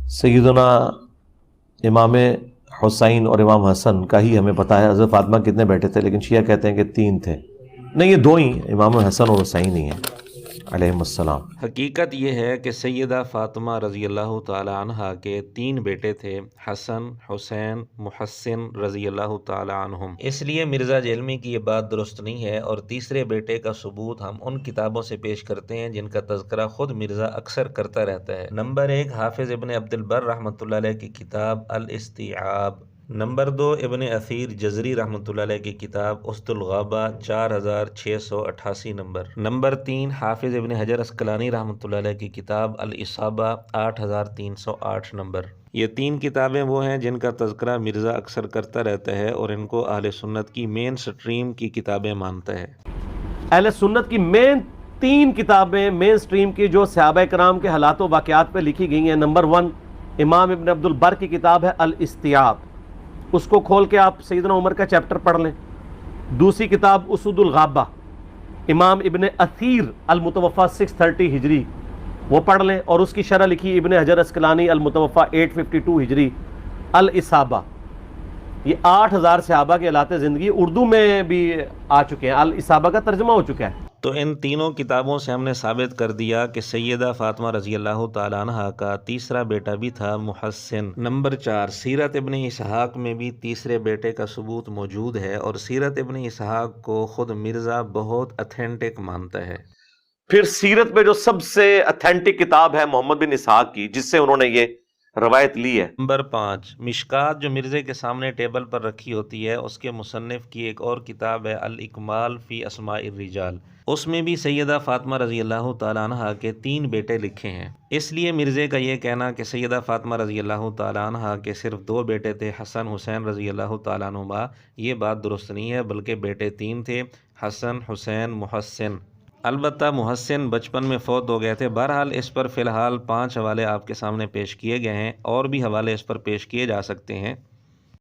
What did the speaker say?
सैयदना इमाम हुसैन और इमाम हसन का ही हमें पता है। हज़रत फातिमा कितने बेटे थे, लेकिन शिया कहते हैं कि 3 थे। नहीं, ये 2 ही, इमाम हसन और हुसैन ही हैं अलैहिमुस्सलाम। हकीकत ये है कि सैयदा फ़ातिमा रज़ी अल्लाह ताला अन्हा के 3 बेटे थे, हसन, हुसैन, मुहस्सिन रज़ी अल्लाह ताला अन्हुम। इसलिए मिर्ज़ा जेलमी की ये बात दुरुस्त नहीं है, और तीसरे बेटे का सबूत हम उन किताबों से पेश करते हैं जिनका तज़किरा खुद मिर्ज़ा अक्सर करता रहता है। नंबर 1 हाफिज़ इब्न अब्दुल बर रहमतुल्लाह अलैह की किताब अल इस्तिआब। नंबर 2 इब्न असीर जज़री रहमतुल्लाह अलैह की किताब उस्तुल गाबा 4688 नंबर। नंबर 3 हाफिज़ इब्न हजर अस्कलानी रहमतुल्लाह अलैह की किताब अल इसाबा 8308 नंबर। ये 3 किताबें वो हैं जिनका तज़किरा मिर्ज़ा अक्सर करता रहता है और इनको अहले सुन्नत की मेन स्ट्रीम की किताबें मानता है। अहले सुन्नत की मेन 3 किताबें मेन स्ट्रीम की जो सहाबा कराम के हालात व वाक़यात पे लिखी गई हैं। नंबर 1 इमाम इब्न अब्दुल बर की किताब है अल इस्तिआब, उसको खोल के आप सैयदना उमर का चैप्टर पढ़ लें। दूसरी किताब उसुदुल गाबा, इमाम इब्न असीर अल मुतवफ़ा 630 हिजरी, वो पढ़ लें। और उसकी शरह लिखी इब्न हजर अस्कलानी अल मुतवफ़ा 852 हिजरी अल इसाबा। ये 8000 सहाबा के हालात ज़िंदगी उर्दू में भी आ चुके हैं, अल इसाबा का तर्जुमा हो चुका है। तो इन तीनों किताबों से हमने साबित कर दिया कि सैयदा फ़ातिमा रज़ी अल्लाह ताला अन्हा का तीसरा बेटा भी था मुहस्सिन। नंबर 4 सीरत इब्न इसहाक में भी तीसरे बेटे का सबूत मौजूद है, और सीरत इब्न इसहाक को खुद मिर्ज़ा बहुत अथेंटिक मानता है। फिर सीरत में जो सबसे अथेंटिक किताब है मोहम्मद बिन इसहाक की, जिससे उन्होंने ये रवायत ली है। नंबर 5 मिशकात, जो मिर्ज़े के सामने टेबल पर रखी होती है, उसके मुसन्निफ़ की एक और किताब है अल इकमाल फ़ी अस्माइर रिजाल। उसमें भी सैयदा फ़ातिमा रज़ी अल्लाह ताला अन्हा के 3 बेटे लिखे हैं। इसलिए मिर्ज़े का ये कहना कि सैयदा फ़ातिमा रज़ी अल्लाह ताला अन्हा के सिर्फ 2 बेटे थे, हसन हुसैन रज़ी अल्लाह ताला अन्हुमा, ये बात दुरुस्त नहीं है, बल्कि बेटे 3 थे, हसन, हुसैन, मुहस्सिन। अलबत्ता मुहस्सिन बचपन में फ़ौत हो गए थे। बहरहाल इस पर फ़िलहाल 5 हवाले आपके सामने पेश किए गए हैं, और भी हवाले इस पर पेश किए जा सकते हैं।